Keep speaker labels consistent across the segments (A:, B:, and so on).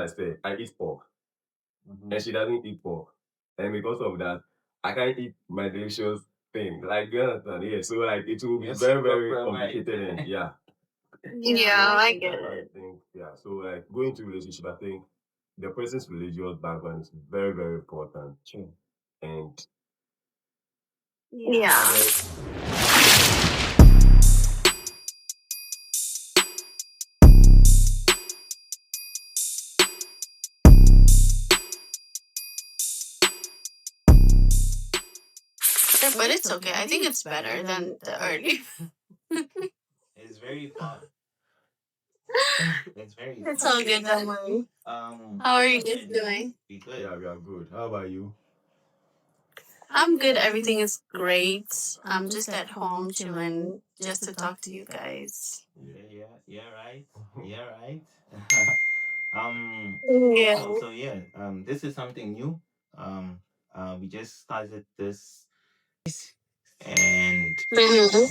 A: I said, I eat pork. And she doesn't eat pork. And because of that, I can't eat my delicious thing. Like, you understand? Yeah. So, like, it will be very, very complicated. And yeah.
B: Yeah, I get
A: I
B: it.
A: think, yeah. So, like, going to relationship, I think the person's religious background is very, very important.
C: True.
A: And
B: Yeah. But it's okay. I think it's better than the early.
C: It's very fun. It's very
B: It's
C: fun.
B: all good, don't worry. How are you guys doing?
C: Be good.
A: yeah, we are good. How about you?
B: I'm good. Everything is great. I'm just at home chilling just to talk to you guys.
C: Yeah, right. Yeah, right.
B: Yeah.
C: So yeah, this is something new. We just started this, and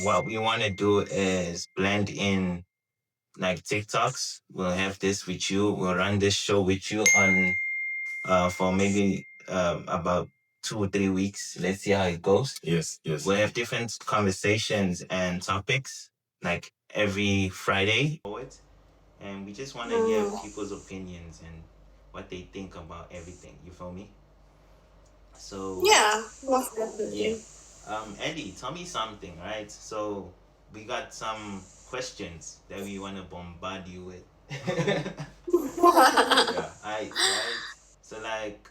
C: what we want to do is blend in like TikToks. We'll have this with you. We'll run this show with you on for maybe about 2 or 3 weeks. Let's see how it goes.
A: Yes.
C: We'll have different conversations and topics like every Friday. And we just want to hear people's opinions and what they think about everything. You feel me? So
B: Yeah, most definitely.
C: Eddie, tell me something, right? So we got some questions that we want to bombard you with.
A: Yeah.
C: Right. So like,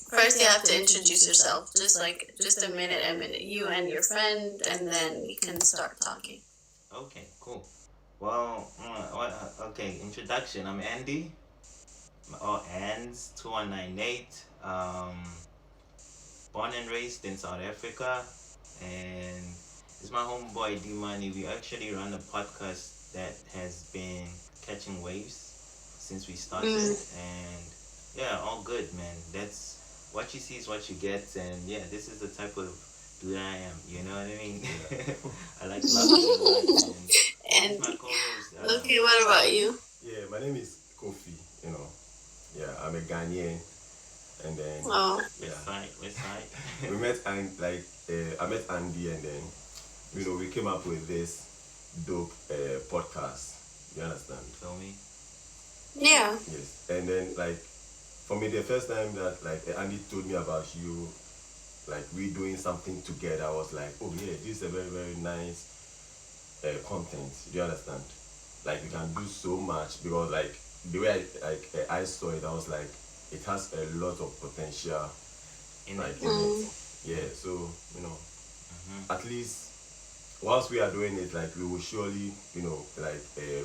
B: First you have to introduce yourself. Just a minute. You and your friend, and then we can start talking.
C: okay, cool. Well, okay, introduction. I'm Andy. Ands 2198. Born and raised in South Africa, and it's my homeboy D Money. We actually run a podcast that has been catching waves since we started, and yeah, all good, man. That's what you see is what you get, and yeah, this is the type of dude I am. You know what I mean? I like laughing a lot, and he's my co-host.
B: Okay, what about you?
A: Yeah, my name is Kofi, you know. Yeah, I'm a Ghanaian. And then
C: West side.
A: we met and I met Andy, and then we came up with this dope podcast. You understand?
C: Feel me?
B: Yeah.
A: Yes. And then for me, the first time that Andy told me about you, like we doing something together, I was like, oh yeah, this is a very, very nice content. Do you understand? Like we can do so much, because like the way I saw it, I was like, it has a lot of potential in it. Yeah, so at least whilst we are doing it, like we will surely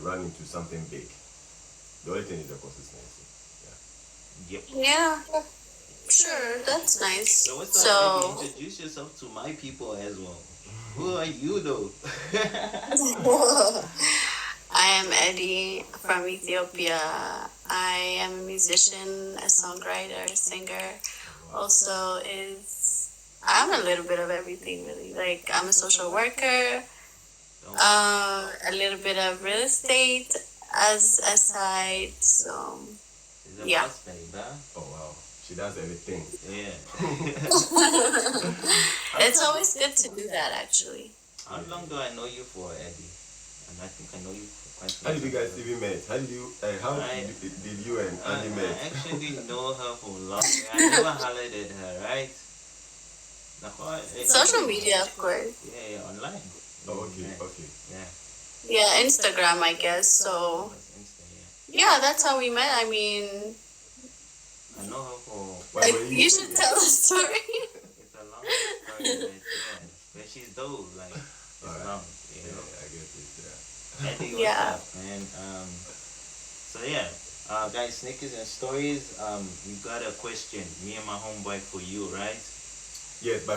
A: run into something big. The only thing is the consistency.
C: Yep.
B: Yeah. Sure, that's nice.
C: So what's up? Maybe introduce yourself to my people as well. Who are you though?
B: I am Eddie from Ethiopia. I am a musician, a songwriter, a singer. Also I'm a little bit of everything really. Like I'm a social worker, a little bit of real estate as a side. So yeah.
A: Oh wow, she does everything.
C: Yeah.
B: It's always good to do that actually.
C: How long do I know you for, Eddie? And I think I know you for quite some
A: time. How did you guys even met? How did you and Andy met?
C: I actually know her for long. I never hollered at her, right?
B: Social media, of course.
C: Yeah, online.
A: Oh, okay.
B: Yeah, Instagram, I guess. So yeah, that's how we met. I mean,
C: I know her for.
B: You should tell the story.
C: It's a long story, but she's dope. Like it's long, you know.
A: I get it.
C: Eddie, what's up, man? Guys, Snickers and stories. We got a question, me and my homeboy, for you, right?
A: Yes, but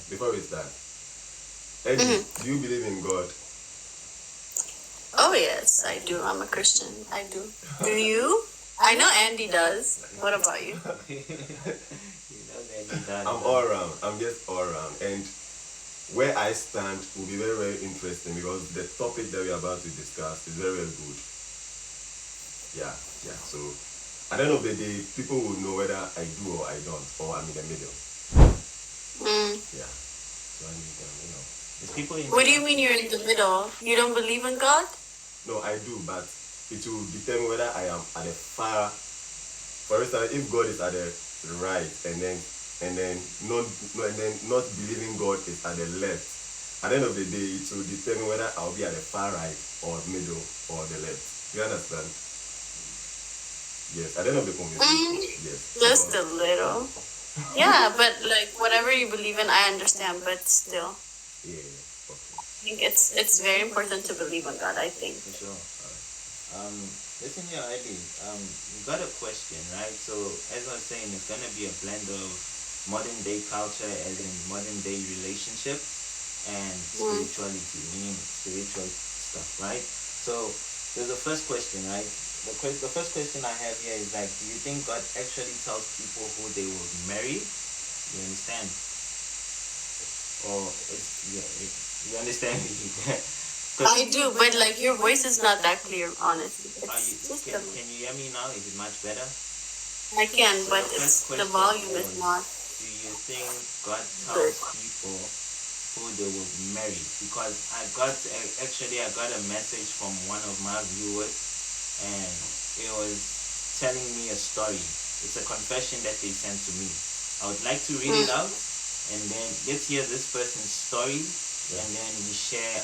A: before we start, Eddie, do you believe in God?
B: Oh yes, I do. I'm a Christian. I do. Do you? I know Andy does. What about you?
A: I'm all around. I'm just all around, and where I stand will be very, very interesting, because the topic that we're about to discuss is very, very good. Yeah, yeah. So at the end of the day, people will know whether I do or I don't, or I'm in the middle.
B: Mm.
A: Yeah. So I need
C: There's people in
B: What do you mean you're in the middle? You don't believe in God?
A: No, I do, but it will determine whether I am at the far. For instance, if God is at the right, and then not no, and then not believing God is at the left. At the end of the day, it will determine whether I'll be at the far right or middle or the left. You understand? Yes. At the end of the conversation,
B: Mm.
A: yes.
B: Just a little. Yeah, but like whatever you believe in, I understand, but still,
A: Yeah. Okay.
B: I think it's very important to believe in God. I think.
C: for sure. Listen here, Eddie. You got a question, right? So as I was saying, it's gonna be a blend of modern day culture, as in modern day relationships, and
B: Mm.
C: spirituality, meaning spiritual stuff, right? So there's the first question, right? The first question I have here is like, do you think God actually tells people who they will marry? You understand? Or you understand me?
B: I do, but like your voice is not that clear, honestly.
C: Are you
B: It's just
C: can you hear me now? Is it much better?
B: I can,
C: So
B: but
C: the
B: it's
C: first
B: the
C: question
B: volume is
C: was,
B: not
C: do you think God
B: good.
C: tells people who they will marry? Because I got a message from one of my viewers, and it was telling me a story. It's a confession that they sent to me. I would like to read it
B: Mm.
C: out, and then let's hear this person's story, and then we share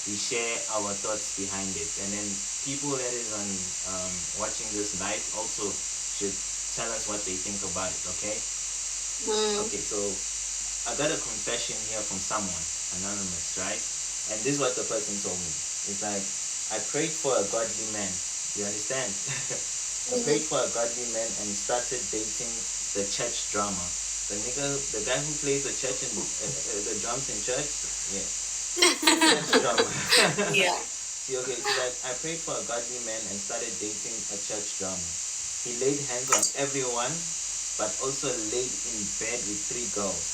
C: we share our thoughts behind it, and then people that is on watching this live also should tell us what they think about it. Okay.
B: Mm.
C: Okay. So I got a confession here from someone anonymous, right? And this is what the person told me. It's like, I prayed for a godly man. You understand? I prayed for a godly man and started dating the church drama. The guy who plays the church and the drums in church. Yeah. Church drama.
B: Yeah.
C: See, okay, so like I prayed for a godly man and started dating a church drama. He laid hands on everyone, but also laid in bed with 3 girls.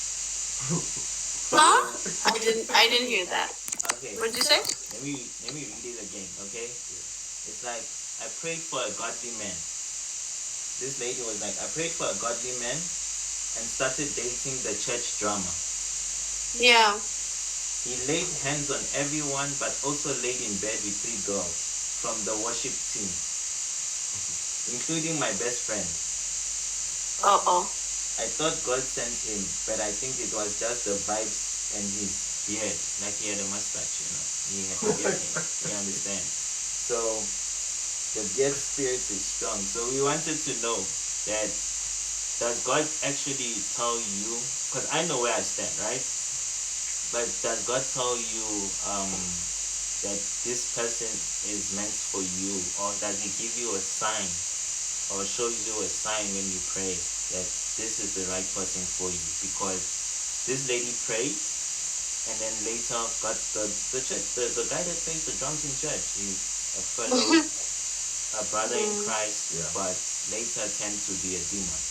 B: Huh? I didn't hear that.
C: Okay,
B: What'd you say?
C: let me read it again. Okay, it's like, I prayed for a godly man. This lady was like, I prayed for a godly man and started dating the church drama.
B: Yeah.
C: He laid hands on everyone, but also laid in bed with 3 girls from the worship team, including my best friend.
B: Uh-oh.
C: I thought God sent him, but I think it was just the vibes and his beard, like he had a mustache, He had a beard. You understand? So the beard spirit is strong. So we wanted to know that, does God actually tell you? Because I know where I stand, right? But does God tell you that this person is meant for you, or does He give you a sign, or show you a sign when you pray that this is the right person for you? Because this lady prayed, and then later got the church, the guy that plays the drums in church. He's a fellow, a brother in Christ, but later tend to be a demon.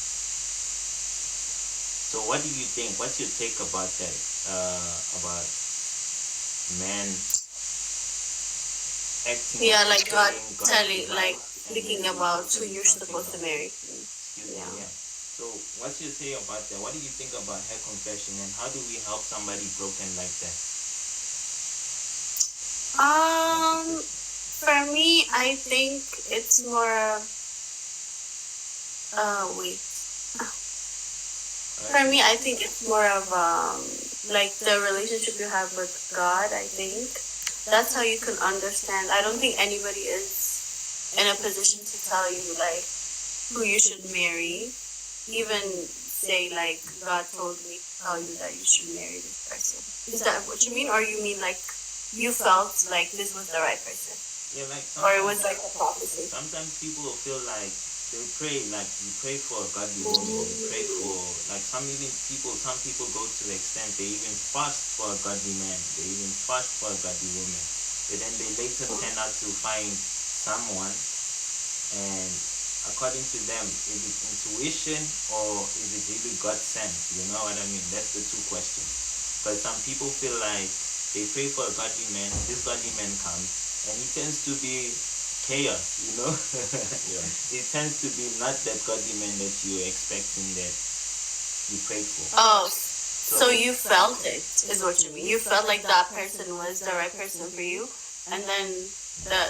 C: So what do you think? What's your take about that? About men acting,
B: Yeah, like God
C: godly
B: telling, like
C: vibes, and then
B: thinking
C: later
B: about who
C: doing
B: you're
C: something
B: supposed to
C: else.
B: marry.
C: Excuse me,
B: Yeah.
C: yeah. So what's your say about that? What do you think about her confession, and how do we help somebody broken like that?
B: For me, I think it's more. Wait. For me, I think it's more of like the relationship you have with God. I think that's how you can understand. I don't think anybody is in a position to tell you like who you should marry. Even say like God told me to tell you that you should marry this person. Is that what you mean, or you mean like you felt like this was the right person?
C: Yeah, like
B: Or it was like a prophecy.
C: sometimes people will feel like they pray, like you pray for a godly woman, you pray for, like some people go to the extent they even fast for a godly man, they even fast for a godly woman, but then they later turn out to find someone, and according to them, is it intuition or is it really God sent? You know what I mean? That's the two questions. Because some people feel like they pray for a godly man, this godly man comes, and he tends to be chaos, you know.
A: Yeah.
C: It tends to be not that godly man that you're expecting that you prayed for.
B: Oh, so you felt it, is what you mean. You felt like that person was the right person for you, and then the,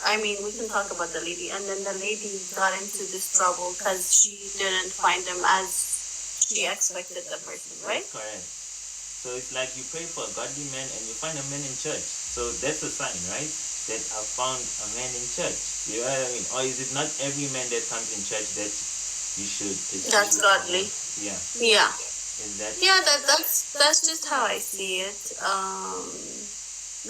B: I mean, we can talk about the lady, and then the lady got into this trouble because she didn't find him as she expected the person, right?
C: That's correct. So it's like you pray for a godly man and you find a man in church. So that's a sign, right? That I found a man in church. You know what I mean? Or is it not every man that comes in church that you should pursue?
B: That's godly.
C: Yeah.
B: Yeah.
C: Is that?
B: Yeah, that's just how I see it.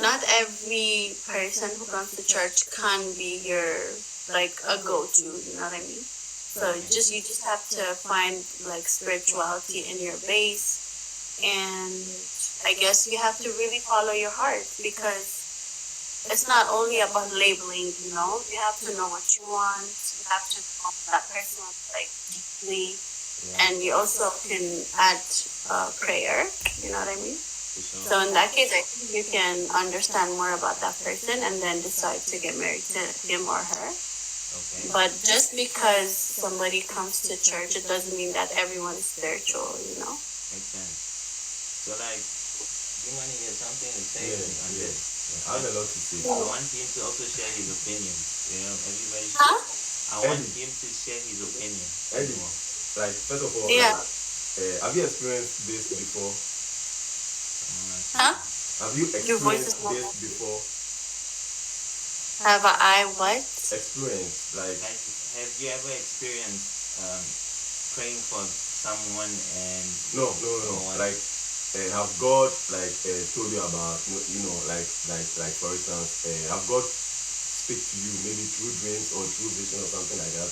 B: Not every person who comes to church can be your like a go-to. You know what I mean? So you just have to find like spirituality in your base, and I guess you have to really follow your heart because it's not only about labeling. You know, you have to know what you want. You have to know that person like deeply. And you also can add prayer, you know what I mean? So in that case, I think you can understand more about that person and then decide to get married to him or her.
C: Okay.
B: But just because somebody comes to church, it doesn't mean that everyone is spiritual, you know?
C: Makes sense. So like, you want to hear something to say on
A: Yeah.
C: this?
A: I have a lot to say.
C: I want him to also share his opinion. You know, everybody should.
B: Huh?
C: I want him to share his opinion.
A: Eddie, like first of all,
B: Yeah.
A: like, have you experienced this before?
B: Huh?
A: Have you
B: Your voice is
A: experienced this before?
B: Have I what?
A: Experience, like
C: Have you ever experienced praying for someone and
A: no. Like have God like told you about like for instance, have God speak to you maybe through dreams or through vision or something like that?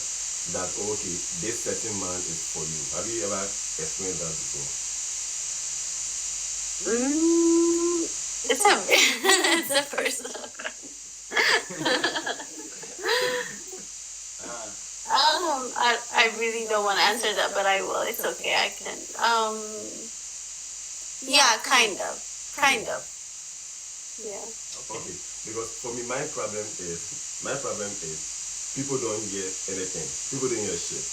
A: That okay, this certain man is for you. Have you ever experienced that before?
B: It's a it's a personal I really don't want to answer that, but I will. It's okay. I can. Yeah, kind of. Yeah.
A: Okay, because for me, my problem is people don't hear anything. People don't hear shit.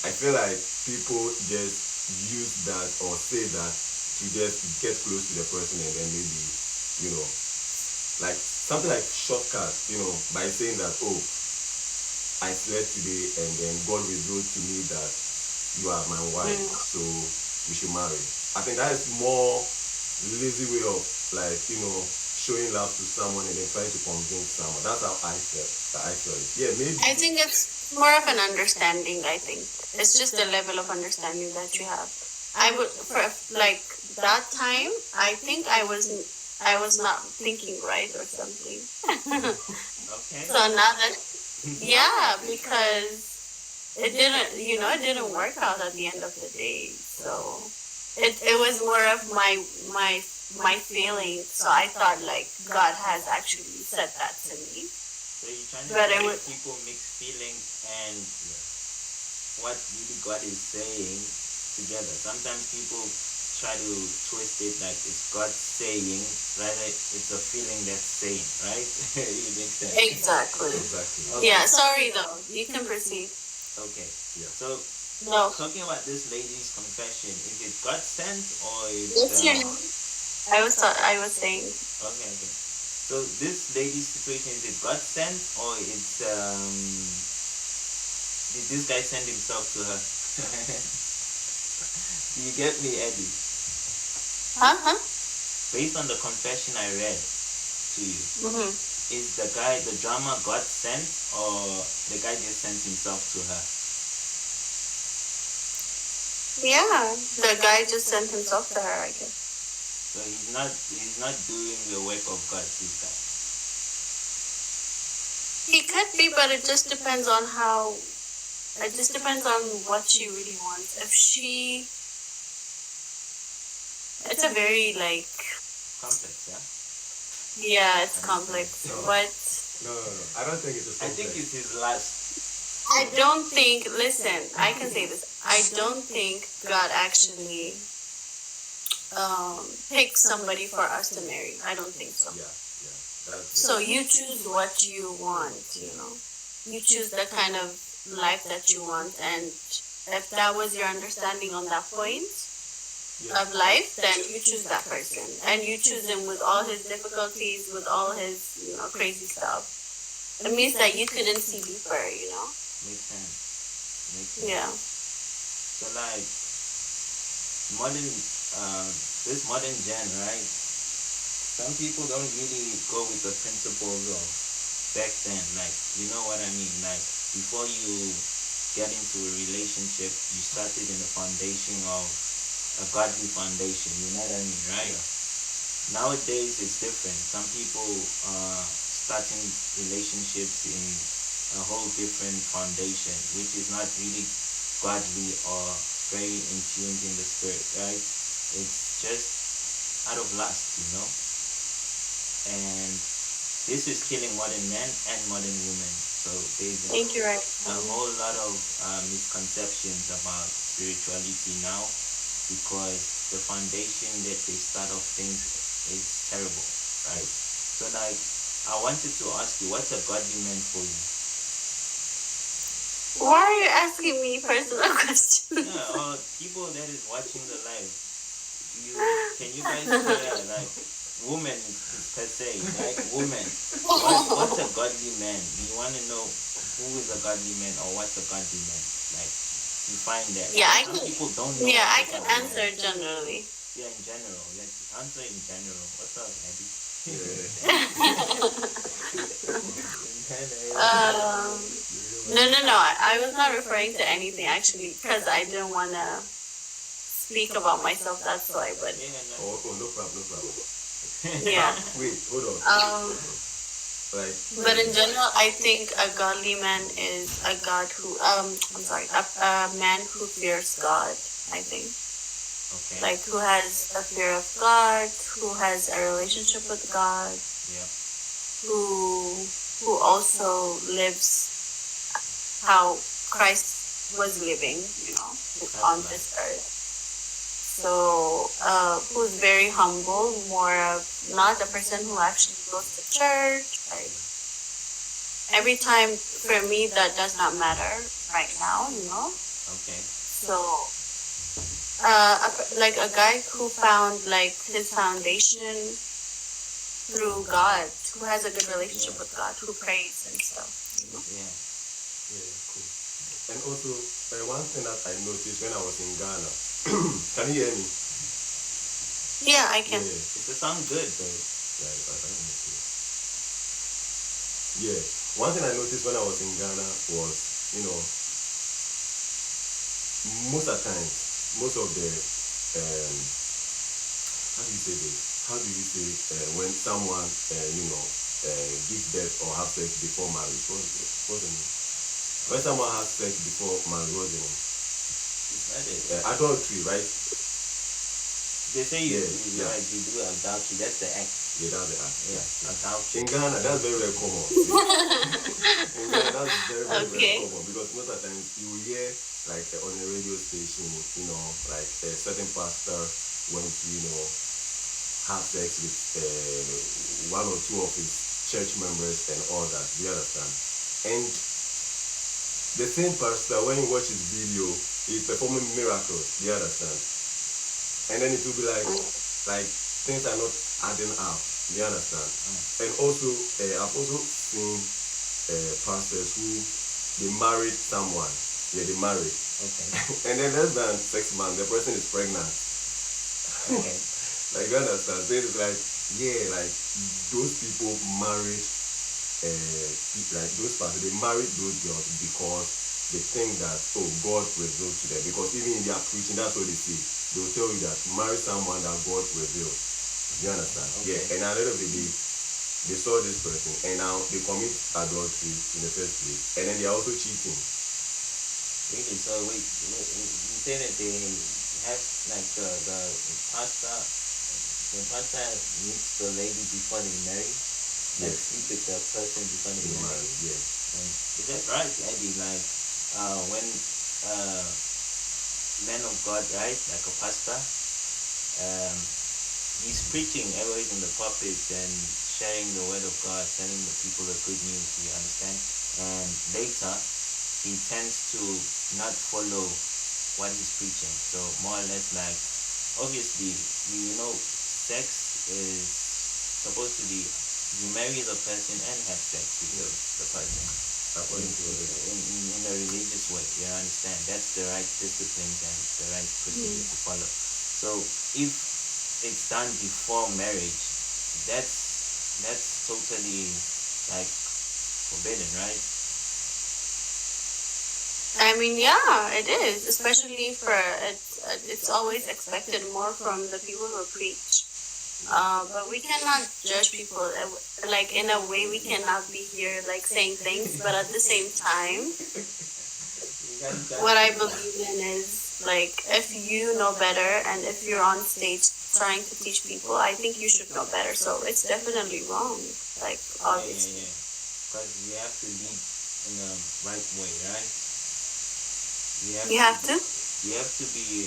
A: I feel like people just use that or say that to just get close to the person and then maybe, you know, like something like shortcuts, you know, by saying that, oh, I slept today and then God revealed to me that you are my wife, so we should marry. I think that is more lazy way of like, you know, showing love to someone and then trying to convince someone. That's how I felt it. Yeah, maybe.
B: I think it's more of an understanding. I think it's just the level of understanding that you have. I would for like that time. I think I was not thinking right or something.
C: Okay.
B: So now that yeah, because it didn't work out at the end of the day. So it was more of my feelings. So I thought like God has actually said that to me.
C: So you're trying to
B: But it
C: make
B: would-
C: people mix feelings and what really God is saying together. Sometimes people try to twist it like it's God saying, rather it's a feeling that's saying, right? It makes sense.
B: Exactly.
A: Exactly.
B: Yeah, sorry though. You can proceed.
C: Okay.
A: Yeah.
C: So
B: No.
C: talking about this lady's confession, is it God sent or it's
B: What's your name? I was saying.
C: Okay. So this lady's situation, is it God sent or it's did this guy send himself to her? Do you get me, Eddie?
B: Huh?
C: Based on the confession I read to you,
B: Mhm.
C: is the drama God sent or the guy just sent himself to her?
B: Yeah, the guy just sent himself to her, I guess.
C: So he's not doing the work of God, this guy.
B: He could be, but it just depends on how. It just depends on what she really wants. If she, it's a very like.
C: Complex, yeah?
B: Yeah, it's complex, but
A: No. I don't think it's a
C: I think it's his last.
B: I don't think. Listen, I can say this. I don't think God actually picked somebody for us to marry. I don't think so.
A: Yeah.
B: So you choose what you want, you know. You choose the kind of life that you want, and if that was your understanding on that point of life, then you choose that person, and you choose him with all his difficulties, with all his, you know, crazy stuff. It means that you couldn't see deeper, you know.
C: Makes sense.
B: Yeah.
C: So like modern, this modern gen, right? Some people don't really go with the principles of back then. Like, you know what I mean? Like, before you get into a relationship, you started in the foundation of a godly foundation. You know what I mean, right? Yeah. Nowadays, it's different. Some people starting relationships in a whole different foundation, which is not really godly or very in tune in the spirit, right? It's just out of lust, you know. And this is killing modern men and modern women. So there's a whole lot of misconceptions about spirituality now, because the foundation that they start off things is terrible, right? So like, I wanted to ask you, what's a godly man for you?
B: Why are you asking me personal questions?
C: Yeah, or people that is watching the live, can you guys share, like, woman is per se, right? Woman, what's a godly man? Do you want to know who is a godly man, or what's a godly man? Like, you find that.
B: Yeah,
C: Some people don't know.
B: Yeah, I can answer generally.
C: Yeah, in general. Let's answer in general. What's up, Eddie?
B: No. I was not referring to anything actually, because I didn't want to speak about myself. That's why. But
A: no problem.
B: Yeah.
A: Wait, hold on.
B: But in general, I think a godly man is a God who a man who fears God. I think.
C: Okay.
B: Like, who has a fear of God, who has a relationship with God.
C: Yeah.
B: Who also lives how Christ was living, you know, on this earth. So, who's very humble, more of not a person who actually goes to church. Like, every time, for me, that does not matter right now, you know.
C: Okay.
B: So, like a guy who found like his foundation through God, who has a good relationship with God, who prays and stuff. You know?
A: Yeah, cool. And also, one thing that I noticed when I was in Ghana, can you hear me?
B: Yeah, I can.
C: Yeah. It sounds good, though.
A: Yeah, one thing I noticed when I was in Ghana was, you know, most of the, how do you say this? How do you say when someone, give birth or have sex before marriage? What's the name? When someone has sex before marriage, what's the name?
C: It's not it.
A: Adultery, right?
C: They say you do adultery. That's the act.
A: Yeah, that's the act.
C: Yeah, adultery.
A: In Ghana, that's very, very common. In Ghana, that's very common, because most of the times you hear, like, on a radio station, you know, like a certain pastor went to, you know, have sex with one or two of his church members and all that. Do you understand? And the same pastor, when you watch his video, he's performing miracles. Do you understand? And then it will be like things are not adding up. Do you understand? And also, I've also seen pastors who they married someone. Yeah, they married.
C: Okay.
A: And then less than 6 months, the person is pregnant.
C: Okay.
A: Like, you understand? So it's like, yeah, like those people married, like those pastors, they married those girls because they think that, oh, God revealed to them. Because even in their preaching, that's what they say. They will tell you that marry someone that God revealed. You understand?
C: Okay.
A: Yeah. And at the end of the day, they saw this person and now they commit adultery in the first place. And then they are also cheating.
C: Really? So wait, you say that they have like the pastor meets the lady before they marry? Like,
A: Yes.
C: sleep with the person before they marry?
A: Yeah.
C: Is that right, Eddie? Like, when man of God, right, like a pastor, he's preaching always in the pulpit and sharing the word of God, telling the people the good news, you understand? And later, he tends to not follow what he's preaching. So more or less like, obviously, sex is supposed to be, you marry the person and have sex with the person.
A: According to
C: In a religious way, you understand? That's the right disciplines and the right procedure to follow. So if it's done before marriage, that's totally like forbidden, right?
B: I mean, yeah, it is, especially for it's always expected more from the people who preach. But we cannot judge people. Like, in a way, we cannot be here like saying things, but at the same time, what I believe in is, like, if you know better and if you're on stage trying to teach people, I think you should know better. So it's definitely wrong. Like, obviously.
C: Yeah. Because you have to lead in the right way, right?
B: You have to?
C: You have to be.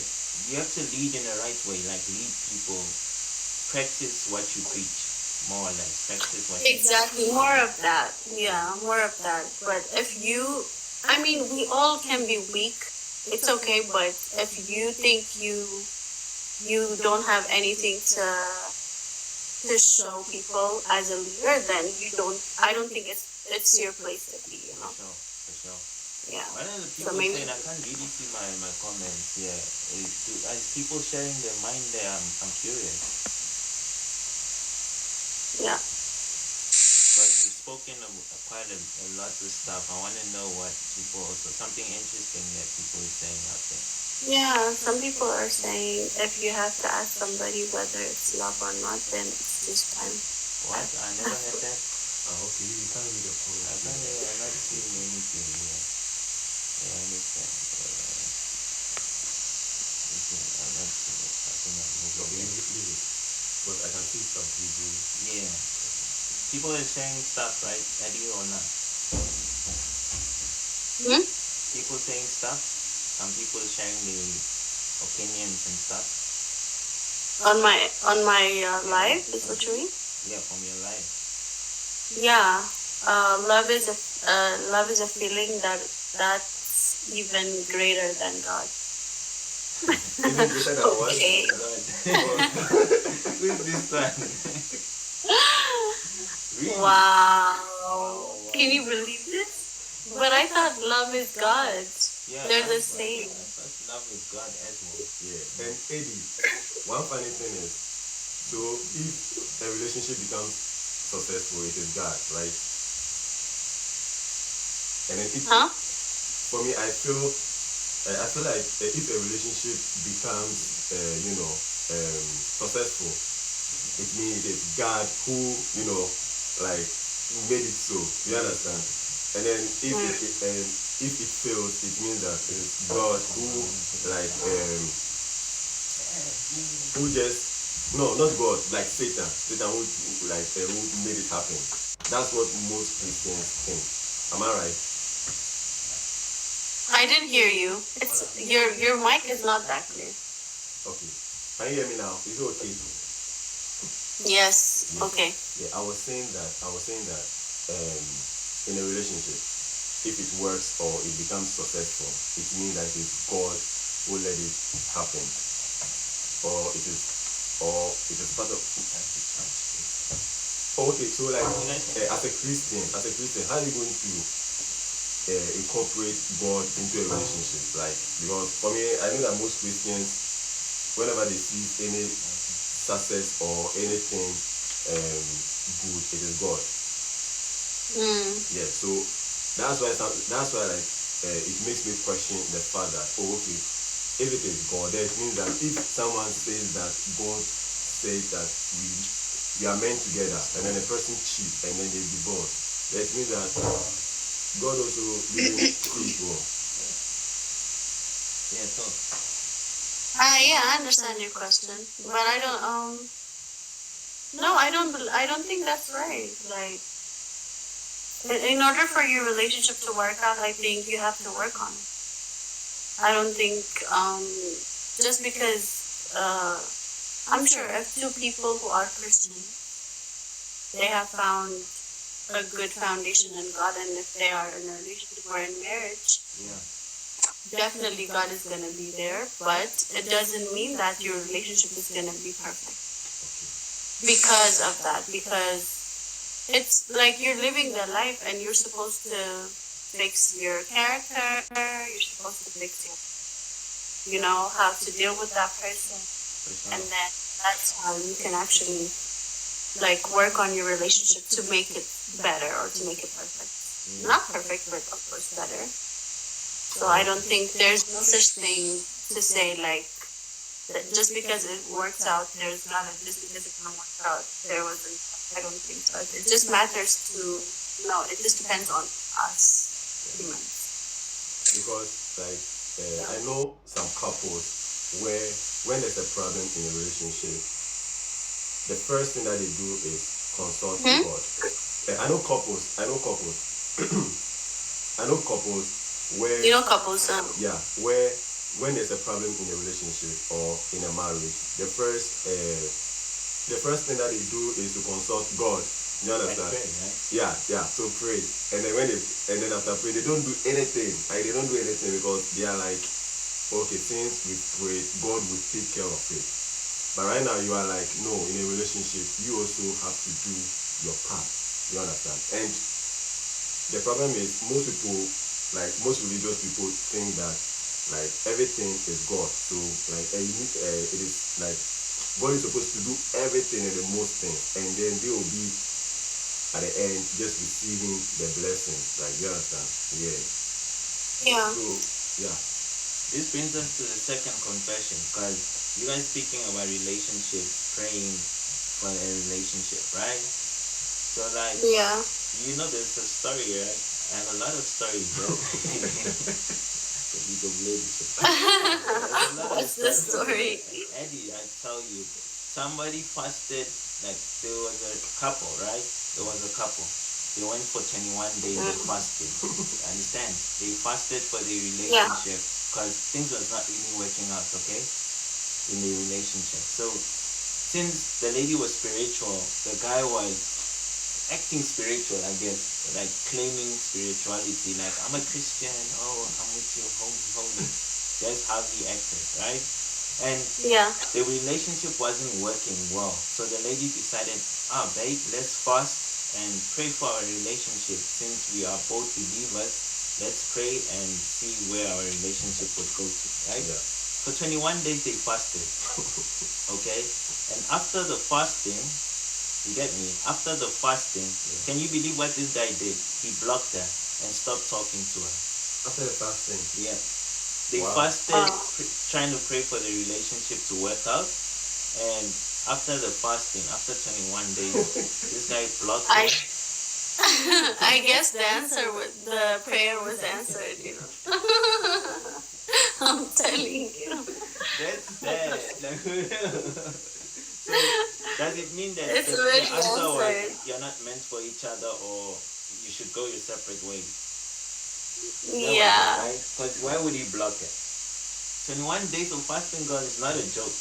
C: You have to lead in the right way, like lead people. Practice what you preach, more or less. Practice what
B: Exactly.
C: you preach.
B: More of that. Yeah, more of that. But if you, I mean, we all can be weak. It's okay, but if you think you don't have anything to show people as a leader, then you don't. I don't think it's your place to be.
C: For sure.
B: Yeah.
C: One of the
B: So
C: people
B: maybe.
C: saying, I can't really see my comments here. As people sharing their mind there, I'm curious.
B: Yeah.
C: Because we've spoken quite a lot of stuff. I want to know what people also, something interesting that people are saying out there.
B: Yeah, some people are saying if you have to ask somebody whether it's love or not, then it's just time.
C: What? I never heard that.
A: okay, you can't read the comment.
C: I'm not seeing anything here. Yeah, I understand. I'm not seeing it. I think I'm moving.
A: Okay, leave it. But I can see some people.
C: Yeah. People are sharing stuff, right? Eddie or not? People saying stuff. Some people sharing their opinions and stuff.
B: On my live, is what you mean?
C: Yeah, from your life.
B: Yeah. Love is a feeling that's even greater than God.
A: Even greater than what?
B: Okay.
C: Who is this one? Really?
B: Wow. Can you believe this? But I thought love is God.
C: Yeah,
B: They're the
C: that's
B: same.
C: I thought love is God as well.
A: Yeah. And Eddie, one funny thing is, so if a relationship becomes successful, it is God, right? And then for me, I feel like if a relationship becomes, successful, it means it is God who, like made it so. You understand? And then if it fails, it means that it is God who, like, who just, no, not God, like Satan who, like, who made it happen. That's what most Christians think. Am I right?
B: I didn't hear you. It's your mic is not that clear.
A: Okay. Can you hear me now? Is it okay?
B: Yes. Okay.
A: Yeah, I was saying that in a relationship, if it works or it becomes successful, it means that it is God who let it happen, or it is part of. Okay, so like as a Christian, how are you going to incorporate God into a relationship? Like, because for me, I know that most Christians, whenever they see any success or anything good, it is God. Yeah, so that's why like it makes me question the fact that, okay, if it is God, then it means that if someone says that God said that we are meant together, and then a person cheats and then they divorce, that means that God also didn't see it well.
C: Yeah, so.
B: Yeah, I understand your question, but I don't. No, I don't think that's right. Like, in order for your relationship to work out, I think you have to work on it. I don't think just because I'm sure if two people who are Christian they have found a good foundation in God, and if they are in a relationship or in marriage,
C: Yeah.
B: definitely God is going to be there, but it doesn't mean that your relationship is going to be perfect because of that, because it's like you're living the life and you're supposed to fix your character, you're supposed to fix how to deal with that person,
C: For sure.
B: and then that's how you can actually like work on your relationship to make it better or to make it perfect. Not perfect, but of course better. So I don't think there's no such thing to say like that just because it works out, there's not a, just because it don't work out, there wasn't. I don't think so. It just matters to, it just depends on us humans.
A: Because like I know some couples where when there's a problem in a relationship, the first thing that they do is consult God. I know couples. I know couples where
B: Couples.
A: yeah, where when there's a problem in a relationship or in a marriage, the first thing that they do is to consult God. You understand?
C: Pray, right?
A: Yeah. So pray, and then after pray, they don't do anything. Like they don't do anything because they are like, okay, since we prayed, God will take care of it. But right now you are like, no, in a relationship, you also have to do your part. You understand? And the problem is most people, like most religious people, think that like everything is God. So like it is like God is supposed to do everything and the most things, and then they will be at the end just receiving the blessings. Like you understand? Yeah.
B: Yeah.
A: So yeah.
C: This brings us to the second confession, because you guys speaking about relationship, praying for a relationship, right? So like,
B: Yeah.
C: there's a story, right? I have a lot of stories, bro.
B: What's the story?
C: Eddie, I tell you, somebody fasted, like there was a couple, right? There was a couple. They went for 21 days of fasting. You understand? They fasted for the relationship because things was not really working out, okay? In the relationship. So since the lady was spiritual, the guy was acting spiritual, I guess, like claiming spirituality, like I'm a Christian, I'm with you, holy. That's how he acted, right? And the relationship wasn't working well. So the lady decided, babe, let's fast and pray for our relationship. Since we are both believers, let's pray and see where our relationship would go to, right?
A: Yeah.
C: For 21 days they fasted. Okay? And after the fasting, you get me? After the fasting, can you believe what this guy did? He blocked her and stopped talking to her.
A: After the fasting?
C: Yeah. They fasted, trying to pray for the relationship to work out. And after the fasting, after 21 days, this guy blocked her.
B: I guess the prayer was answered, I'm telling you.
C: That's sad. So, does it mean that
B: It's
C: the
B: really
C: answer was
B: answered.
C: you're not meant for each other, or you should go your separate ways?
B: Yeah.
C: Right? Because why would he block it? 21 days of fasting, God, is not a joke.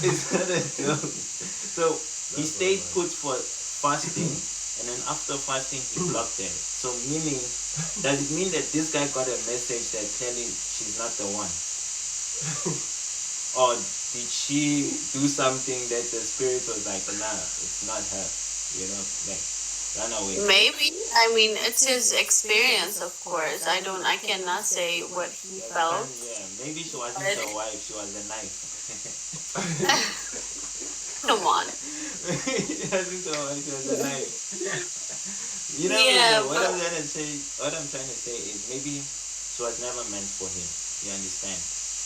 C: It's not a joke. So he stayed put for fasting, and then after fasting he blocked them. So meaning, does it mean that this guy got a message that clearly she's not the one? Or did she do something that the spirit was like, nah, it's not her, like run away?
B: Maybe. I mean, it's his experience, of course. I cannot say what he felt.
C: Yeah, maybe she wasn't a wife, she was a knife.
B: Come on.
C: She wasn't a wife, she was a knife. What I'm trying to say is maybe she was never meant for him. You understand?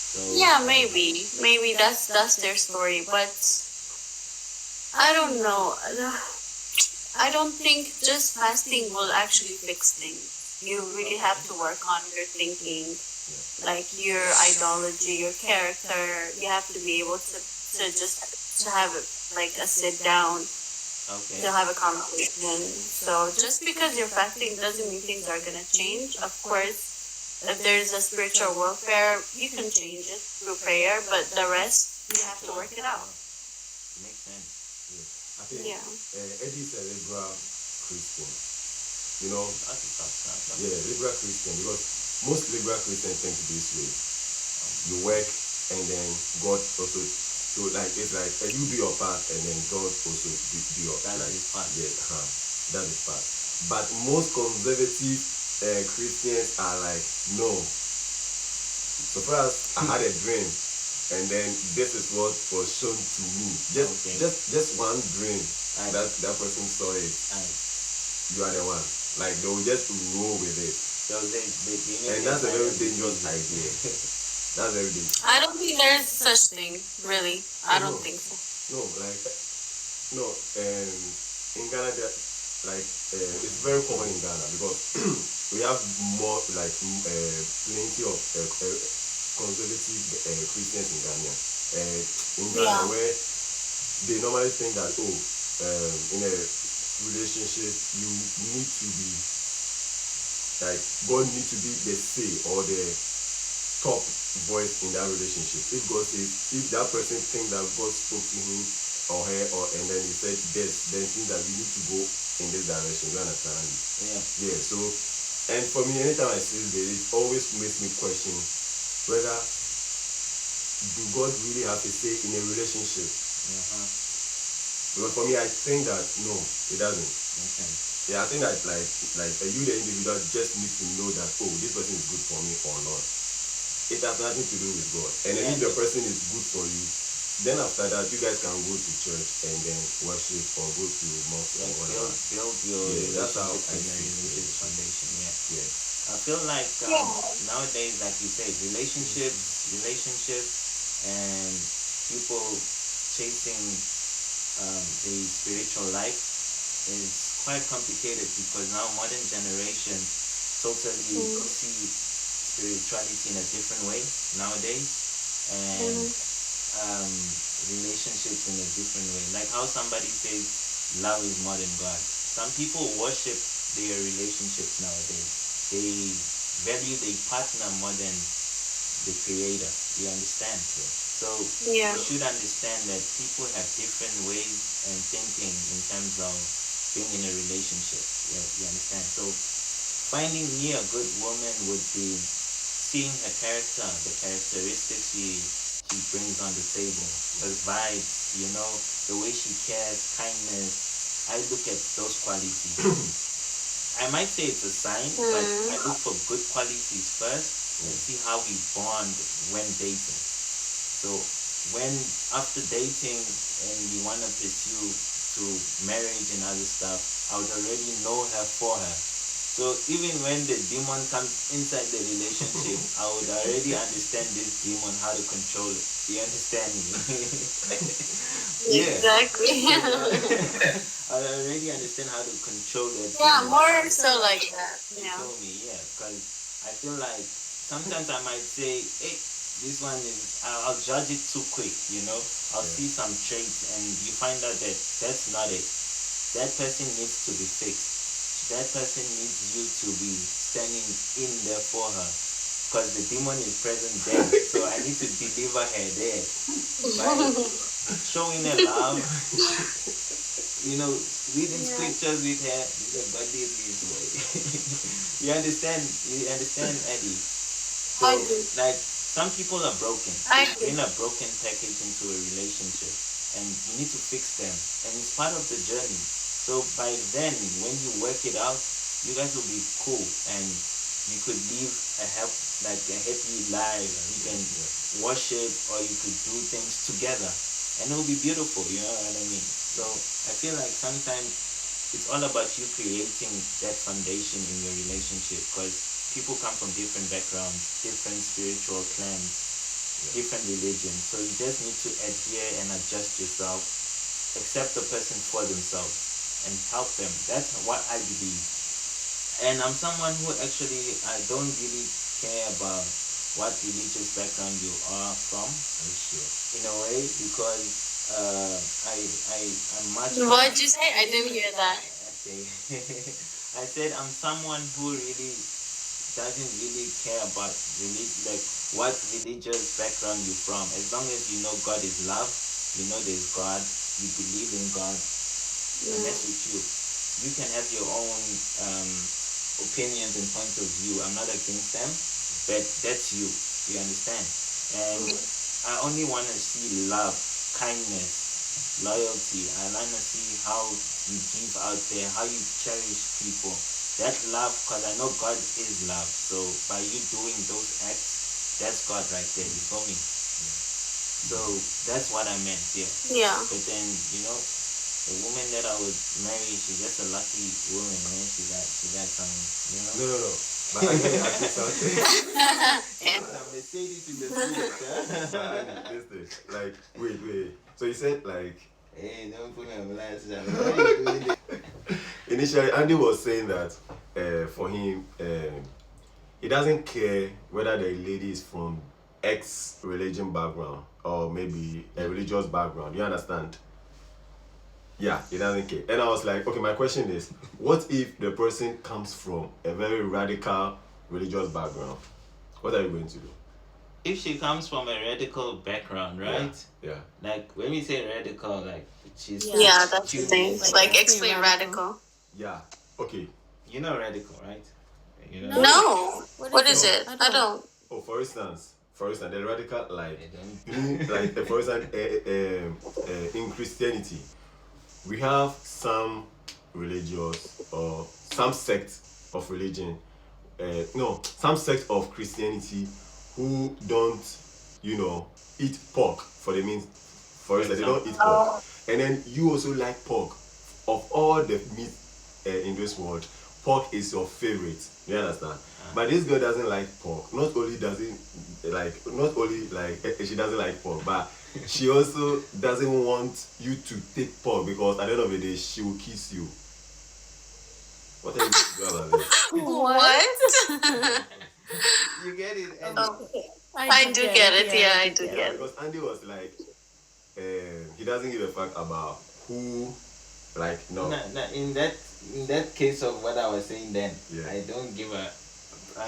C: So
B: yeah, maybe that's their story, but I don't know. I don't think just fasting will actually fix things. You really have to work on your thinking, like your ideology, your character. You have to be able to have like a sit down, to have a conversation. So just because you're fasting doesn't mean things are gonna change. Of course, if there's a spiritual warfare, you can change it through prayer, but the rest, you have to work it out.
C: Makes sense.
A: I think
B: Yeah.
A: Eddie's a liberal Christian. You know,
C: That's a tough time.
A: yeah, liberal Christian, because most liberal Christians think this way. You work and then God also, so like it's like you do your part and then God also do your
C: That's
A: like
C: his part.
A: yeah, that is part. But most conservative Christians are like, no. So first I had a dream, and then this is what was shown to me. Just one dream.
C: Aye.
A: That person saw it.
C: Aye.
A: You are the one. Like they will just roll with it, and that's a very dangerous idea. That's very dangerous.
B: I don't think there's such thing, really. I don't
A: No.
B: think so.
A: No, like no. In Ghana, like it's very common in Ghana because we have more like plenty of conservative Christians in Ghana. In Ghana,
B: Yeah.
A: where they normally think that in a relationship you need to be like God need to be the say or the top voice in that relationship. If God says, if that person thinks that God spoke to him or her, and then he said this, then it means that we need to go in this direction. You understand?
C: Yeah.
A: Yeah. So, and for me, anytime I see this, it always makes me question whether do God really have a say in a relationship? Because for me, I think that no, it doesn't.
C: Okay.
A: Yeah, I think that like you the individual just need to know that this person is good for me or not. It has nothing to do with God. And then if the person is good for you, then after that you guys can go to church and then worship or go to mosque or whatever.
C: Build your
A: That's how
C: relationship
A: I
C: in a
A: see
C: religious foundation.
A: Yeah.
C: I feel like nowadays, like you said, relationships, and people chasing the spiritual life is quite complicated because now modern generation totally see spirituality in a different way nowadays, and relationships in a different way. Like how somebody says love is more than God. Some people worship their relationships nowadays. They value their partner more than the creator. You understand? So
B: Yeah.
C: you should understand that people have different ways and thinking in terms of being in a relationship. You understand? So finding me a good woman would be seeing her character, the characteristics she brings on the table, the vibes, the way she cares, kindness. I look at those qualities. I might say it's a sign, but I look for good qualities first and see how we bond when dating. So when after dating and we want to pursue to marriage and other stuff, I would already know her for her. So even when the demon comes inside the relationship, I would already understand this demon, how to control it. You understand me? Yeah.
B: Exactly.
C: I already understand how to control that
B: Yeah,
C: demon.
B: more so like that.
C: You
B: Yeah.
C: feel me? Yeah, because I feel like sometimes I might say, hey, this one is, I'll judge it too quick, I'll see some traits and you find out that that's not it. That person needs to be fixed. That person needs you to be standing in there for her because the demon is present there. So I need to deliver her there by showing her love, reading scriptures with her. God did this way. You understand? Eddie? So,
B: I do.
C: like, some people are broken.
B: I
C: They
B: do.
C: bring a broken package into a relationship, and you need to fix them. And it's part of the journey. So by then, when you work it out, you guys will be cool, and you could live a happy life. You can worship, or you could do things together, and it will be beautiful. You know what I mean? So I feel like sometimes it's all about you creating that foundation in your relationship because people come from different backgrounds, different spiritual clans, different religions. So you just need to adhere and adjust yourself, accept the person for themselves, and help them. That's what I believe. And I'm someone who actually, I don't really care about what religious background you are from, in a way, because I'm much.
B: What'd you say? I didn't hear that.
C: Okay. I said I'm someone who really doesn't really care about like what religious background you're from. As long as you know God is love, you know there's God, you believe in God, and that's with you. You can have your own opinions and points of view. I'm not against them, but that's you. You understand? And I only want to see love, kindness, loyalty. I want to see how you give out there, how you cherish people. That love, because I know God is love. So by you doing those acts, that's God right there. You feel me? So that's what I meant, yeah.
B: Yeah.
C: But then, the woman that I would marry, she's just a lucky woman, man. She got some,
A: No. But I need to ask you something.
C: Mercedes in the street, huh?
A: Listen, like, wait. So you said, like...
C: Hey, don't put me on blast. What are you doing there?
A: Initially, Andy was saying that for him, he doesn't care whether the lady is from X religion background or maybe a religious background. You understand? Yeah, he doesn't care. And I was like, okay, my question is, what if the person comes from a very radical religious background? What are you going to do?
C: If she comes from a radical background, right?
A: Yeah.
C: Like, when we say radical, like, she's...
B: Yeah, that's the thing. Like, explain radical.
A: Yeah. Okay.
C: You know radical, right?
B: No. What is it? I don't.
A: Oh, for instance, the radical, like,
C: I don't-
A: like for instance, in Christianity, we have some religious or some sect of religion, some sect of Christianity who don't, eat pork for the means. For instance, they don't eat pork, and then you also like pork. Of all the meat in this world, pork is your favorite. You understand? But this girl doesn't like pork. Not only she doesn't like pork, but she also doesn't want you to take pork because at the end of the day she will kiss you. What are you going to do about this?
B: What?
C: You get it? And
B: I do get it. Yeah, I do
A: Yeah,
B: get it.
A: because Andy was like, he doesn't give a fuck about who, like, no.
C: No, in that case of what I was saying then,
A: Yeah.
C: I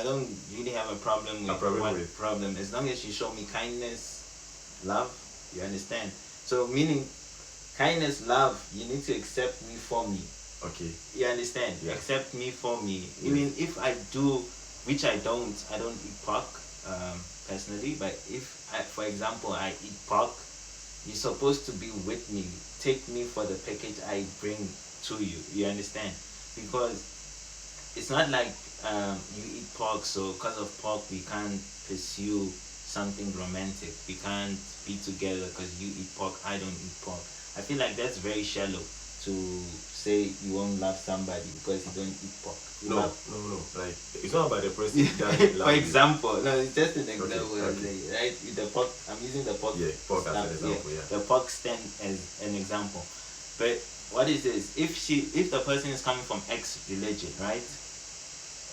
C: don't really have a problem with problem as long as you show me kindness, love. You understand? So meaning kindness, love. You need to accept me for me.
A: Okay.
C: You understand?
A: Yeah.
C: Accept me for me. Even if I do, which I don't eat pork personally. But if for example, I eat pork, you're supposed to be with me. Take me for the package I bring to you. You understand? Because it's not like you eat pork, so because of pork we can't pursue something romantic. We can't be together because you eat pork, I don't eat pork. I feel like that's very shallow to say you won't love somebody because you don't eat pork.
A: No. Like, it's not about the person that
C: for example, no, it's just an example,
A: Okay.
C: right? With the pork, I'm using the pork.
A: Yeah, pork as an
C: stuff,
A: example, yeah.
C: The pork stand as an example. But what is this? If the person is coming from X religion, right?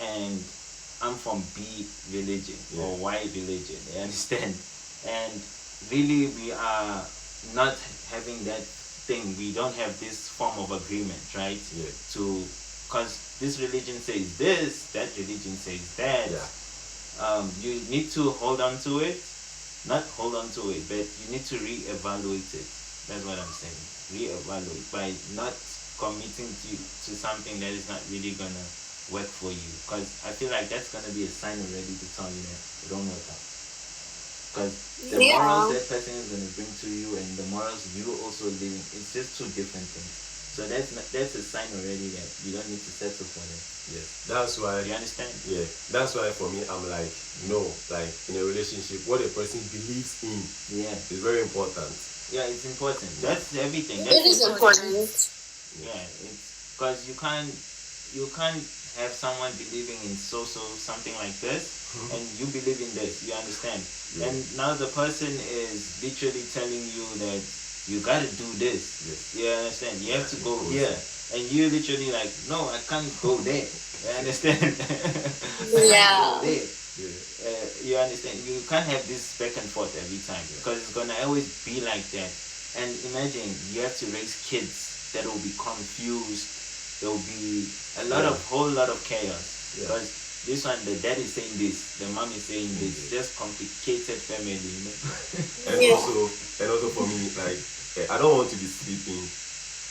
C: And I'm from B religion or Y religion, you understand? And really we are not having that thing. We don't have this form of agreement, right?
A: Yeah.
C: Because this religion says this, that religion says that.
A: Yeah.
C: You need to hold on to it. Not hold on to it, but you need to reevaluate it. That's what I'm saying. Reevaluate by not committing to something that is not really gonna work for you. Because I feel like that's gonna be a sign already to tell you that it don't work out. Because the morals that person is gonna bring to you and the morals you also living, it's just two different things. So that's a sign already that you don't need to settle for that.
A: Yes, that's why.
C: You understand?
A: Yeah, that's why for me I'm like, no, like in a relationship, what a person believes in, is very important.
C: Yeah, it's important. That's everything.
B: It is important.
C: Yeah, it's because you can't have someone believing in something like this, and you believe in this. You understand?
A: Yeah.
C: And now the person is literally telling you that you gotta do this.
A: Yes.
C: You understand? You have to go here, and you literally like, no, I can't go there. You understand?
B: Yeah.
C: You understand? You can't have this back and forth every time because it's gonna always be like that. And imagine you have to raise kids that will be confused. There will be a whole lot of chaos because this one, the dad is saying this, the mom is saying this. Just complicated family,
A: And also for me, like, I don't want to be sleeping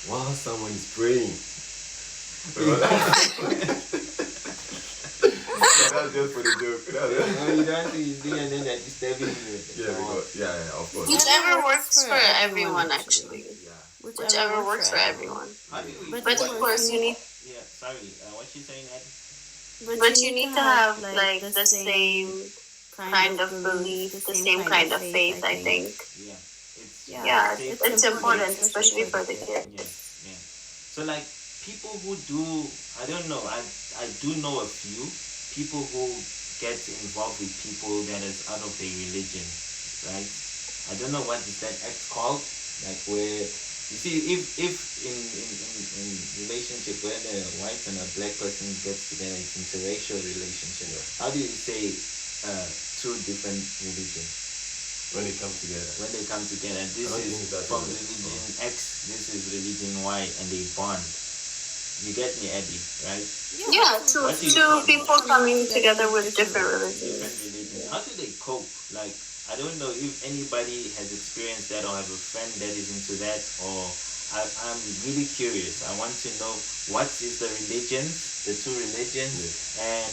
A: while someone is praying. That's just for the joke.
C: You don't think he's doing and then they're disturbing you.
A: Of course.
B: Whichever works for everyone, actually.
C: Yeah.
B: Whichever works for everyone.
C: How do you,
B: But of course, you need.
C: yeah, sorry. What you saying, Eddie?
B: But you need to have like the same kind of belief, the same kind of faith. I think.
C: Yeah.
B: It's important, especially for the kids.
C: Yeah. So like people who do, I don't know. I do know a few people who get involved with people that is out of their religion, right? I don't know what is that act called, like where you see if in relationship where the white and a black person gets together, it's interracial relationship. How do you say two different religions
A: When they come together.
C: This is from religion X, this is religion Y, and they bond. You get me, Eddie, right?
B: Yeah, two people coming together with different religions.
C: How do they cope? Like, I don't know if anybody has experienced that or have a friend that is into that, or I'm really curious. I want to know what is the religions, the two religions, and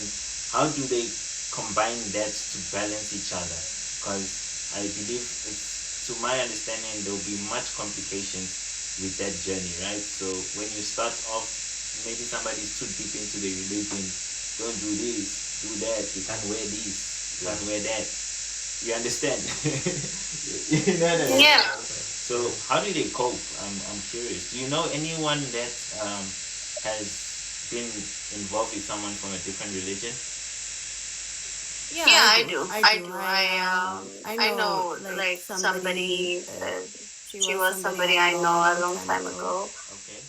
C: how do they combine that to balance each other? Because I believe it's, to my understanding, there will be much complications with that journey, right? So when you start off, maybe somebody's too deep into the religion, don't do this, do that, you can't wear this, you can't wear that. You understand? You know what I mean?
B: Yeah.
C: So how do they cope? I'm curious. Do you know anyone that has been involved with someone from a different religion?
B: Yeah, I do. I know like somebody. She was somebody I know a long time ago.
C: Okay.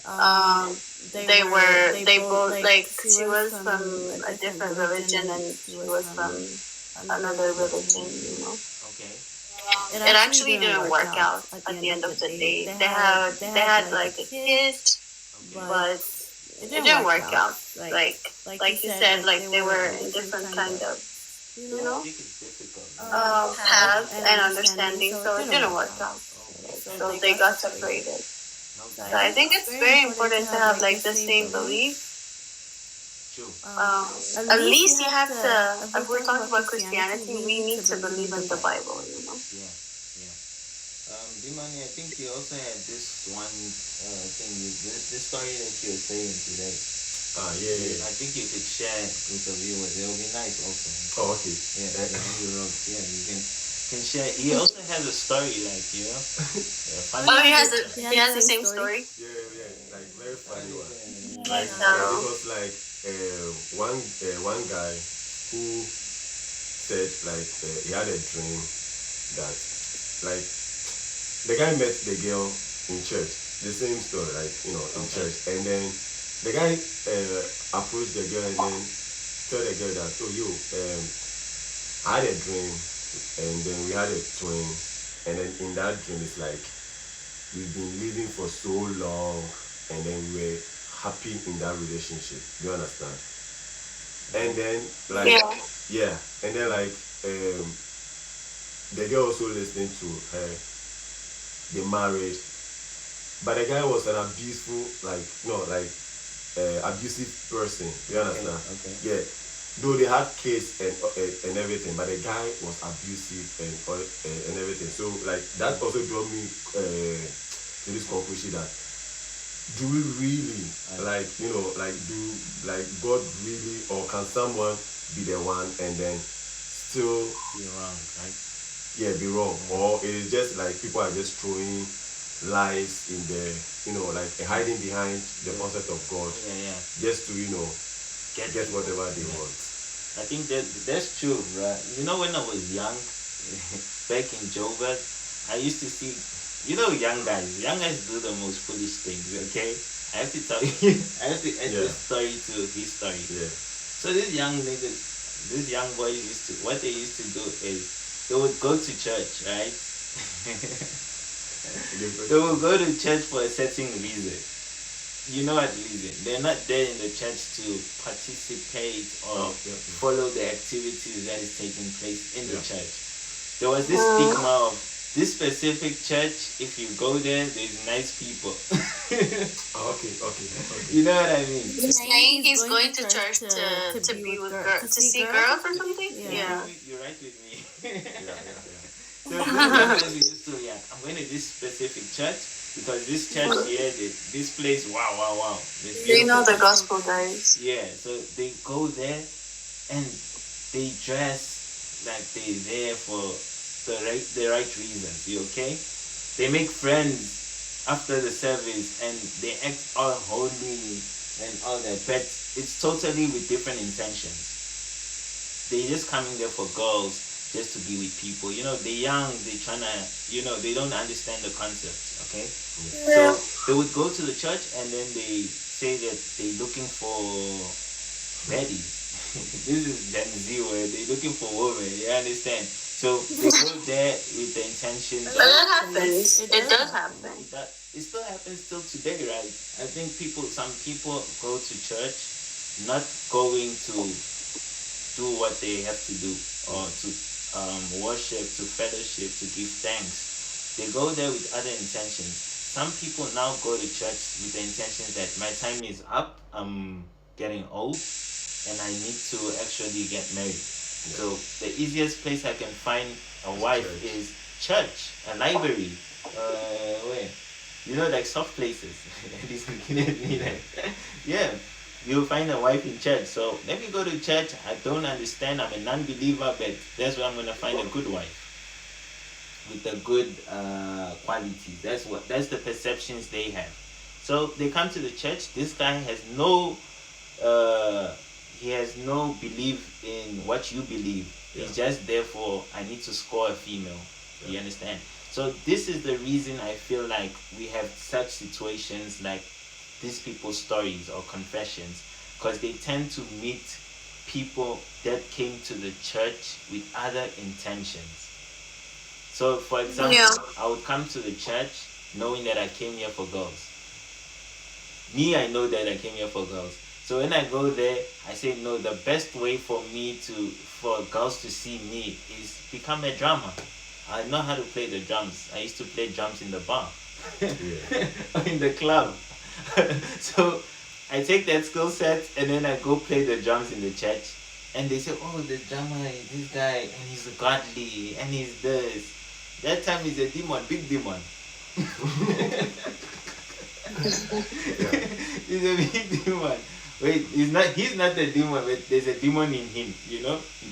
B: They both like she was from a different religion and she was from another religion.
C: Okay.
B: It actually didn't work out at the end of the day. They had like a kid, but it didn't work out. Like you said, like they were in different kind of
C: I think it's difficult.
B: paths and understanding, so it didn't work out. So they got separated. So I think it's very important to have like the same belief.
C: True.
B: At least you have to. If we're talking about Christianity, we need to believe in the Bible.
C: Yeah. Dimani, I think you also had this one thing, this story that you were saying today.
A: Yeah.
C: I think you could share with the viewers. It will be nice also.
A: Oh, okay.
C: Yeah, you can share. He also has a story, like, funny.
B: Oh, he has the same story.
A: Yeah, like very funny one.
B: Like,
A: it was like one guy who said like he had a dream that like the guy met the girl in church, the same story, like in church, and then the guy approached the girl and then told the girl that, I had a dream and then we had a twin, and then in that dream it's like we've been living for so long and then we were happy in that relationship. Do you understand? And then like and then like the girl also listening to her, they married, but the guy was an abusive person. You understand?
C: Okay.
A: Yeah. Though they had kids and everything, but the guy was abusive and everything. So like that also brought me to this conclusion that do we really do God really, or can someone be the one and then still
C: be wrong, right?
A: Yeah, be wrong, or it is just like people are just throwing lies in the like hiding behind the concept of God, just to get whatever they want.
C: I think that's true, right? When I was young, back in Joburg, I used to see, young guys do the most foolish things. Okay, I have to tell you, I have to add this story to his story.
A: Yeah.
C: So these young boys what they used to do is they would go to church, right? They would go to church for a certain reason. You know what reason? They're not there in the church to participate or follow the activities that is taking place in the church. There was this stigma of this specific church, if you go there, there's nice people.
A: Okay.
C: You know what I mean?
B: He's saying he's going to church to be with girls, to see girls or something? Yeah.
C: You're right with me.
A: Yeah.
C: So sometimes we used to, I'm going to this specific church because this church here, this place, wow.
B: They know the gospel, guys.
C: Yeah, so they go there and they dress like they're there for the right reasons. You okay? They make friends after the service and they act all holy and all that, but it's totally with different intentions. They just coming there for girls, just to be with people. You know, they're young, they tryna, they don't understand the concept. Okay,
B: Yeah.
C: so they would go to the church and then they say that they're looking for baddies. This is Gen Z where they're looking for women. You understand? So they go there with the intention
B: But that happens. It does happen.
C: it still happens still today, right? I think some people go to church not going to do what they have to do or to worship, to fellowship, to give thanks. They go there with other intentions. Some people now go to church with the intention that my time is up, I'm getting old, and I need to actually get married. So the easiest place I can find a wife is church, a library, where like soft places. Yeah, you'll find a wife in church. So let me go to church. I don't understand. I'm a non-believer, but that's where I'm gonna find a good wife with a good quality. That's the perceptions they have. So they come to the church. This guy has no belief in what you believe. He's just there for, I need to score a female. You understand? So this is the reason I feel like we have such situations like these people's stories or confessions, because they tend to meet people that came to the church with other intentions. So for example, I would come to the church knowing that I came here for girls. I know that I came here for girls. So when I go there, I say, no, the best way for girls to see me is become a drummer. I know how to play the drums. I used to play drums in the bar, or in the club. So I take that skill set and then I go play the drums in the church. And they say, oh, the drummer is this guy, and he's godly, and he's this. That time he's a demon, big demon. He's a big demon. Wait, he's not the demon, but there's a demon in him, He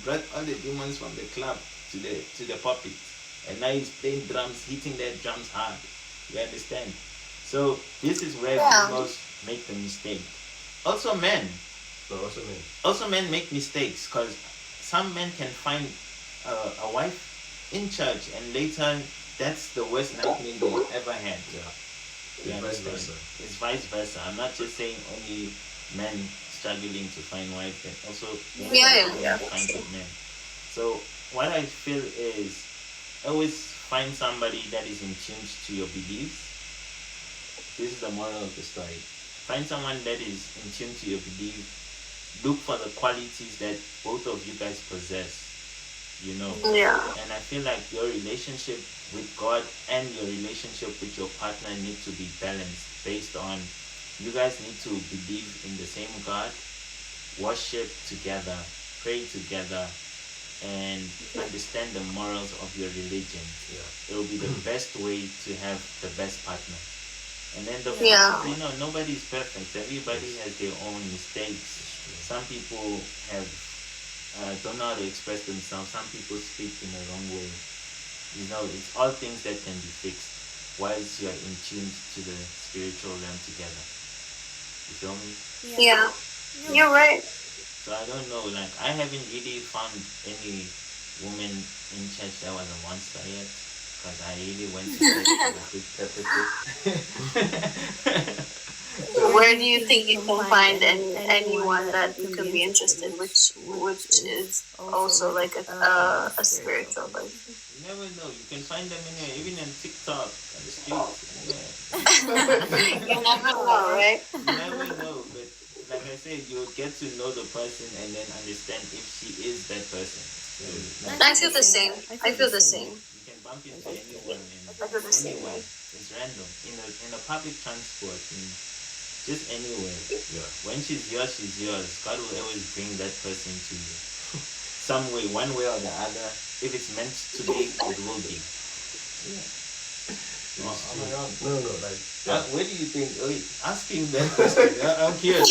C: brought all the demons from the club to the pulpit. And now he's playing drums, hitting their drums hard. You understand? So this is where people make the mistake. Also men make mistakes, because some men can find a wife in church and later that's the worst nightmare they ever had. You understand? It's vice versa. I'm not just saying only men struggling to find wife, but also women find good men. So what I feel is always find somebody that is in tune to your beliefs. This is the moral of the story. Find someone that is in tune to your belief. Look for the qualities that both of you guys possess.
B: Yeah.
C: And I feel like your relationship with God and your relationship with your partner need to be balanced based on you guys need to believe in the same God, worship together, pray together, and understand the morals of your religion. It will be the best way to have the best partner. And then nobody's perfect. Everybody has their own mistakes. Some people don't know how to express themselves. Some people speak in the wrong way. It's all things that can be fixed once you are in tune to the spiritual realm together. You feel me?
B: Yeah. You're right.
C: So I don't know, I haven't really found any woman in church that was a monster yet, because I really went to church for good purposes.
B: Where do you think you can find anyone that you could be interested, which is also like a spiritual person?
C: You never know. You can find them anywhere, even on TikTok, on the streets,
B: You never know, right?
C: You never know, but like I said, you'll get to know the person and then understand if she is that person.
B: I feel the same.
C: You can bump into anyone and
B: I feel the same
C: anywhere.
B: way.
C: It's random. In a public transport, just anywhere.
A: Yeah.
C: When she's yours. God will always bring that person to you. Some way, one way or the other. If it's meant to be, it will be. Yeah.
A: Oh my God. No, like.
C: What do you think? Ask him that question. I'm curious.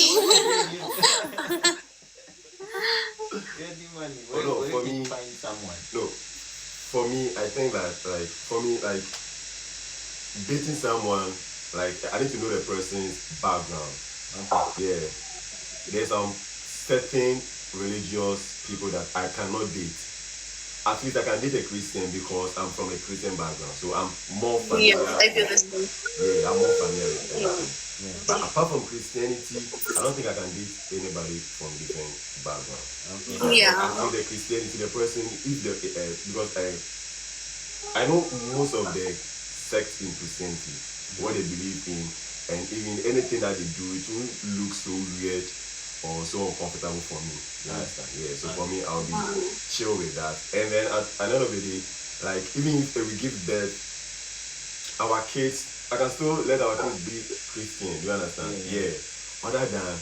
C: Where
A: For
C: did
A: me,
C: you find someone?
A: No, for me, I think that like dating someone, like I need to know the person's background.
C: Okay.
A: Yeah, there's some certain religious people that I cannot date. At least I can date a Christian because I'm from a Christian background, so I'm more familiar.
B: Yeah, I feel the same.
A: Yeah, I'm more familiar with them.
B: Yeah.
C: Yeah.
A: But apart from Christianity, I don't think I can date anybody from different background.
C: Okay.
B: Yeah.
A: Actually, the Christianity, the person, if the because I know most of the sects in Christianity, what they believe in, and even anything that they do, it won't look so weird or so uncomfortable for me. You understand? Yeah. So for me, I'll be chill with that. And then at the end of the day, like even if we give birth, our kids, I can still let our kids be Christian. Do you understand? Yeah. Other than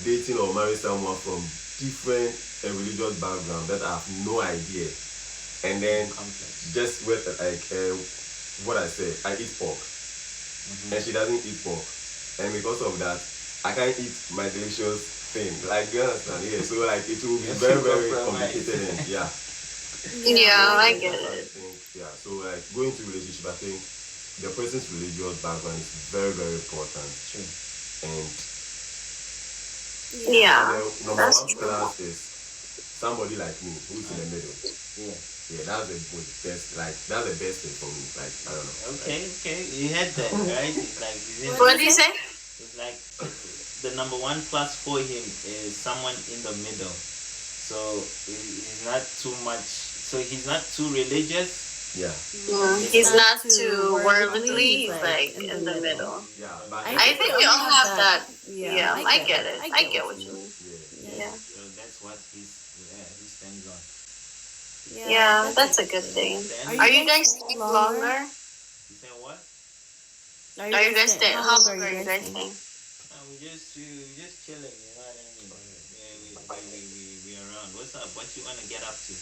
A: dating or marry someone from different religious background that I have no idea, and then just with like what I say, I eat pork, and she doesn't eat pork, and because of that, I can't eat my delicious thing. Like, you understand? Yeah. So like it will be very very complicated, and yeah.
B: Yeah, I get it.
A: Yeah. So like going to relationship, I think the person's religious background is very very important.
C: True.
A: And
B: Yeah,
A: the number one class is somebody like me who's in the middle.
C: Yeah.
A: Yeah, that's the best. Like that's the best thing for me. Like I don't know.
C: Okay. You had that, right? It's like
B: what did you say?
C: It's like the number one plus for him is someone in the middle. So he's not too much. So he's not too religious.
A: Yeah.
B: He's not too worldly. He's like in the middle.
A: Yeah, but
B: I think we all have that. Yeah, I get it. I get what you mean. Yeah.
C: So that's what he stands on.
B: Yeah, that's a good thing. Are you guys staying longer?
C: You say what?
B: Are you guys staying? How long are you guys staying?
C: We just chilling. You know what I mean? Yeah, we around. What's up? What you wanna get up to?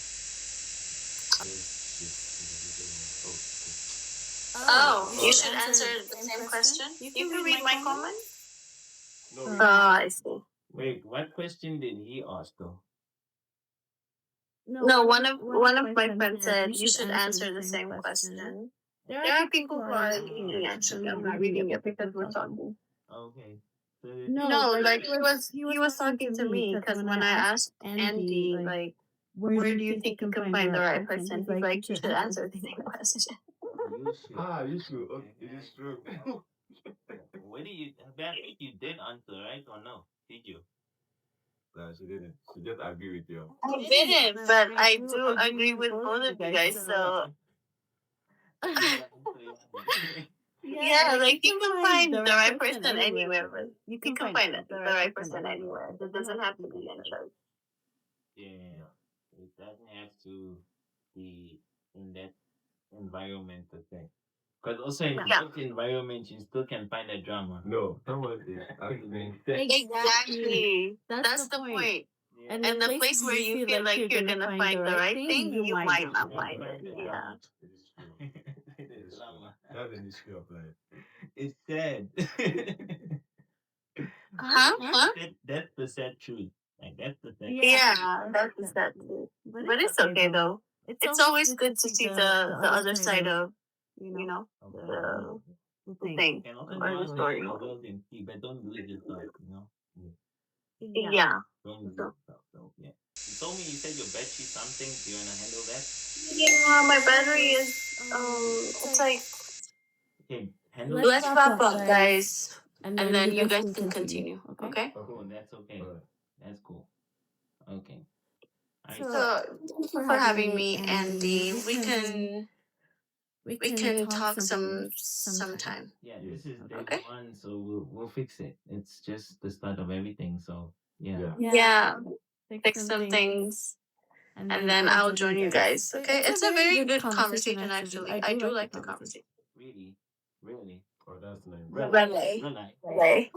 B: Oh, you should answer the same question. You can read my comment.
A: no,
B: Oh, I see.
C: Wait, what question did he ask though?
B: No, one of my friends said you should answer the same question. There are people who are reading actually. I'm not reading it because we're talking.
C: Okay. So
B: No, like he was talking to me because when I asked Andy like where do you think you can find the right person, he's like you should answer the same question.
A: you should. Okay, it is true.
C: What do you? I think you did answer, right or no? Did you?
A: No, she didn't. She just agreed with you.
B: I didn't, but I do agree with both of you guys. So yeah, like you can find the right person anywhere, but you can find the right person anywhere. It doesn't have to be in church.
C: Yeah. It doesn't have to be in that environment, I think. Because also in that environment, you still can find a drama.
A: No, someone is actually.
B: Exactly. That's the point.
C: Yeah.
B: And the place where you feel like you're gonna find the right thing, you might not find it. Yeah.
A: It is true. That's the history of life.
C: It's sad.
B: Huh?
C: That's the sad truth. Like that's the sad.
B: Yeah, that's that too. But it's okay though. It's always good to see the other side of the thing
C: And also
B: or the story.
C: but don't do it yourself.
B: Yeah.
C: Don't do it yourself. So yeah. You told me you said your battery something. Do you wanna handle that?
B: Yeah, my battery is it's like
C: Okay, handle.
B: let's wrap up, guys, and then you guys can continue. Okay.
C: Cool. That's okay. That's cool. Okay.
B: So thank you for having me, Andy. We can talk sometime.
C: Yeah, this is day one, so we'll fix it. It's just the start of everything. So yeah.
B: Yeah. Fix some things. and then I'll join you guys. Okay, it's a very good conversation actually. I do like the conversation.
C: Really, really.
A: Oh, that's nice.
B: Really,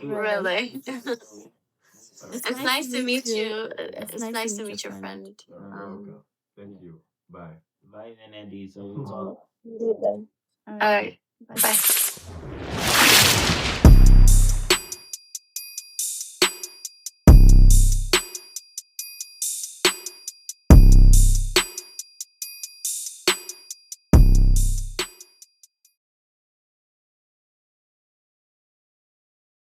C: Really.
B: really.
C: Really.
B: It's nice to meet you. It's nice to meet your friend.
A: Welcome. Thank you. Bye.
C: Bye, then, Eddie. So,
B: All right. Bye.